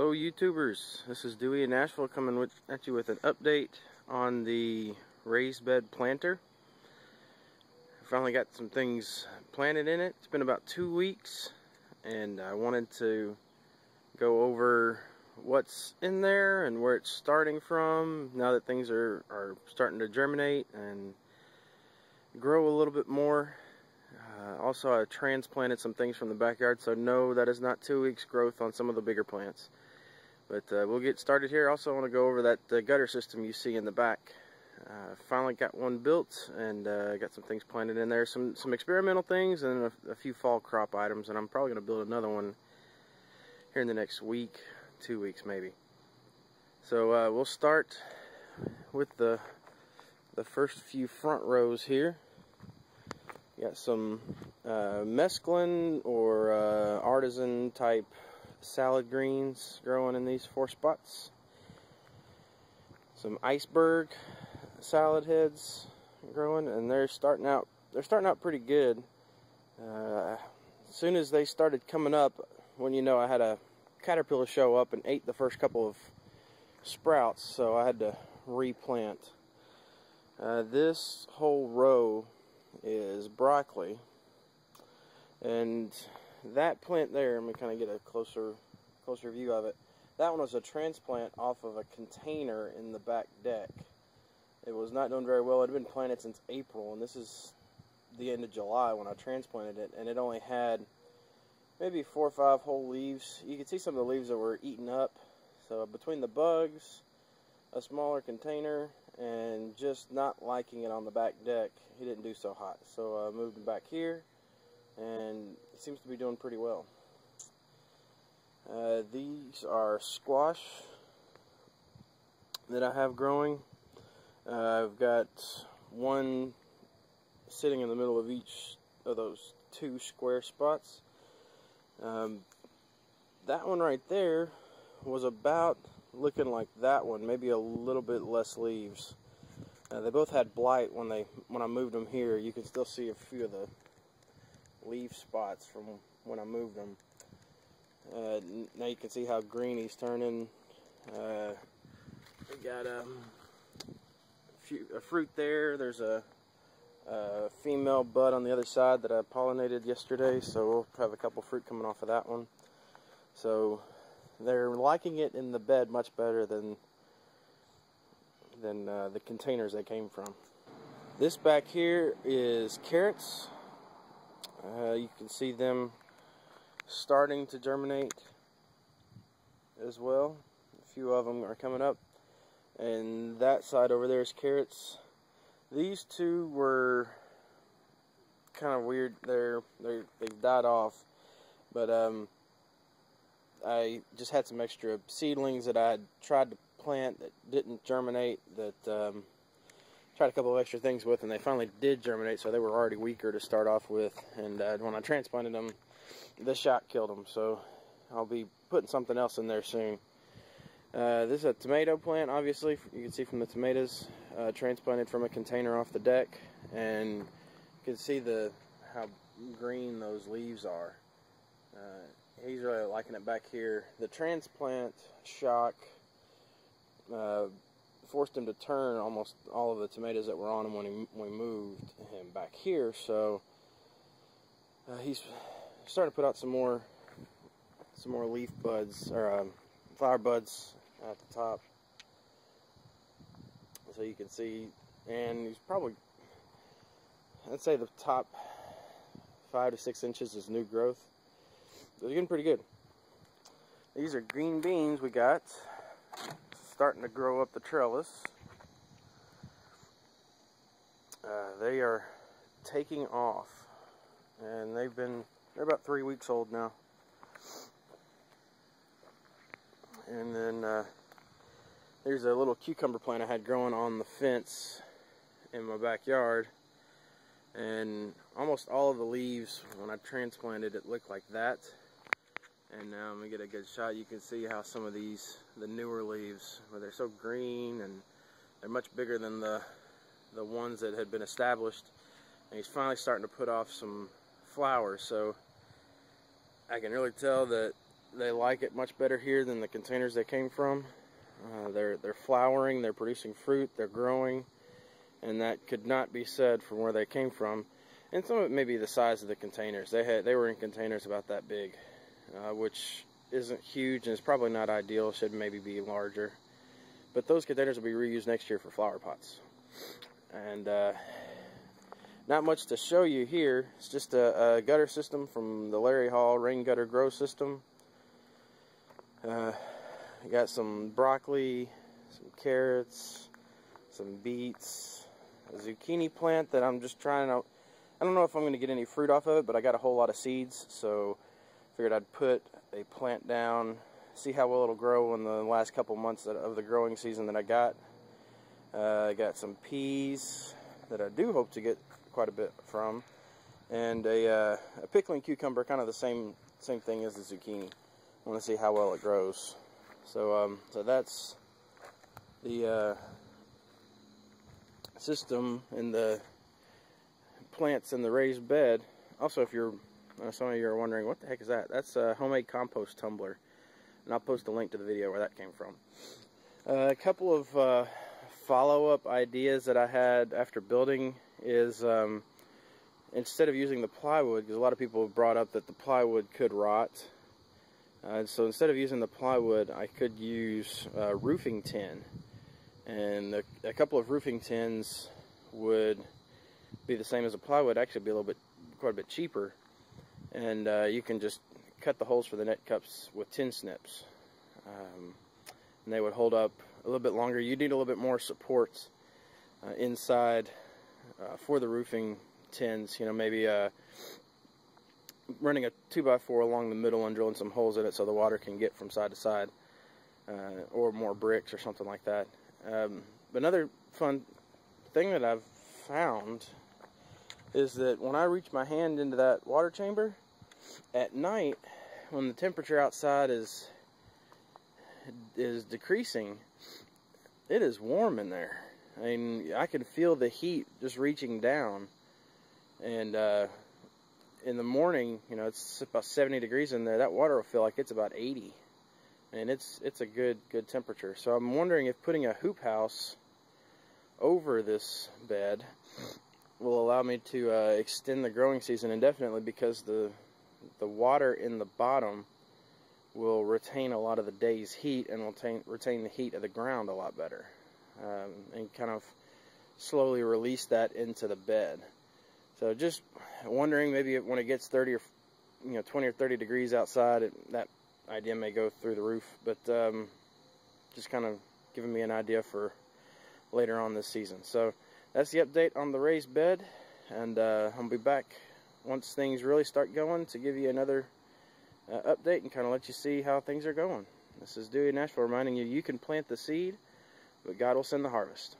Hello YouTubers, this is Dewey in Nashville coming at you with an update on the raised bed planter. I finally got some things planted in it. It's been about 2 weeks and I wanted to go over what's in there and where it's starting from now that things are starting to germinate and grow a little bit more. Also, I transplanted some things from the backyard, so no, that is not 2 weeks growth on some of the bigger plants. But we'll get started here. Also, I want to go over that gutter system you see in the back. Finally got one built and got some things planted in there. Some experimental things and a few fall crop items, and I'm probably going to build another one here in the next week, 2 weeks maybe. So we'll start with the first few front rows here. Got some mesclun or artisan type salad greens growing in these 4 spots. Some iceberg salad heads growing, and they're starting out pretty good. As soon as they started coming up, when you know, I had a caterpillar show up and ate the first couple of sprouts, so I had to replant. This whole row is broccoli, and that plant there, I'm going to kind of get a closer view of it. That one was a transplant off of a container in the back deck. It was not doing very well. It had been planted since April, and this is the end of July when I transplanted it, and it only had maybe 4 or 5 whole leaves. You can see some of the leaves that were eaten up. So between the bugs, a smaller container, and just not liking it on the back deck, he didn't do so hot. So I moved him back here, and he seems to be doing pretty well. These are squash that I have growing. I've got one sitting in the middle of each of those 2 square spots. That one right there was about looking like that one, maybe a little bit less leaves. They both had blight when I moved them here. You can still see a few of the leaf spots from when I moved them. Now you can see how green he's turning. We got a fruit there. There's a female bud on the other side that I pollinated yesterday, so we'll have a couple fruit coming off of that one. So they're liking it in the bed much better than the containers they came from. This back here is carrots. You can see them starting to germinate as well. A few of them are coming up, and that side over there is carrots. These 2 were kind of weird. They've died off, but I just had some extra seedlings that I had tried to plant that didn't germinate, that tried a couple of extra things with, and they finally did germinate, so they were already weaker to start off with, and when I transplanted them, the shock killed them, so I'll be putting something else in there soon. This is a tomato plant, obviously. You can see from the tomatoes, transplanted from a container off the deck, and you can see how green those leaves are. He's really liking it back here. The transplant shock forced him to turn almost all of the tomatoes that were on him when we moved him back here, so he's starting to put out some more leaf buds, or flower buds at the top, so you can see. And he's probably, I'd say the top 5 to 6 inches is new growth. So he's getting pretty good. These are green beans we got, starting to grow up the trellis. They are taking off, and they're about 3 weeks old now. And then there's a little cucumber plant I had growing on the fence in my backyard, and almost all of the leaves when I transplanted it looked like that. And now I'm going to get a good shot. You can see how some of the newer leaves, where they're so green and they're much bigger than the ones that had been established. And he's finally starting to put off some flowers, so I can really tell that they like it much better here than the containers they came from. They're flowering, they're producing fruit, they're growing, and that could not be said from where they came from. And some of it may be the size of the containers. They were in containers about that big, which isn't huge and it's probably not ideal. Should maybe be larger. But those containers will be reused next year for flower pots. And not much to show you here. It's just a gutter system from the Larrylhall rain gutter grow system. I got some broccoli, some carrots, some beets, a zucchini plant that I'm just trying out. I don't know if I'm going to get any fruit off of it, but I got a whole lot of seeds, so figured I'd put a plant down, see how well it'll grow in the last couple months of the growing season that I got. I got some peas that I do hope to get quite a bit from, and a pickling cucumber, kind of the same thing as the zucchini. I want to see how well it grows. So that's the system in the plants in the raised bed. Also, if some of you are wondering, what the heck is that? That's a homemade compost tumbler, and I'll post a link to the video where that came from. A couple of follow-up ideas that I had after building is instead of using the plywood, because a lot of people have brought up that the plywood could rot. So instead of using the plywood, I could use roofing tin, and a couple of roofing tins would be the same as a plywood. Actually, be quite a bit cheaper, and you can just cut the holes for the net cups with tin snips, and they would hold up a little bit longer. You need a little bit more supports inside for the roofing tins. You know, maybe running a 2x4 along the middle and drilling some holes in it so the water can get from side to side, or more bricks or something like that. But another fun thing that I've found is that when I reach my hand into that water chamber at night, when the temperature outside is decreasing, it is warm in there. I mean, I can feel the heat just reaching down, and in the morning, you know, it's about 70 degrees in there. That water will feel like it's about 80, and it's a good temperature. So I'm wondering if putting a hoop house over this bed will allow me to extend the growing season indefinitely, because the water in the bottom will retain a lot of the day's heat and will retain the heat of the ground a lot better, and kind of slowly release that into the bed. So just wondering, maybe when it gets 30 or 20 or 30 degrees outside, that idea may go through the roof. But just kind of giving me an idea for later on this season. So that's the update on the raised bed, and I'll be back once things really start going to give you another update and kind of let you see how things are going. This is Dewey in Nashville reminding you, you can plant the seed, but God will send the harvest.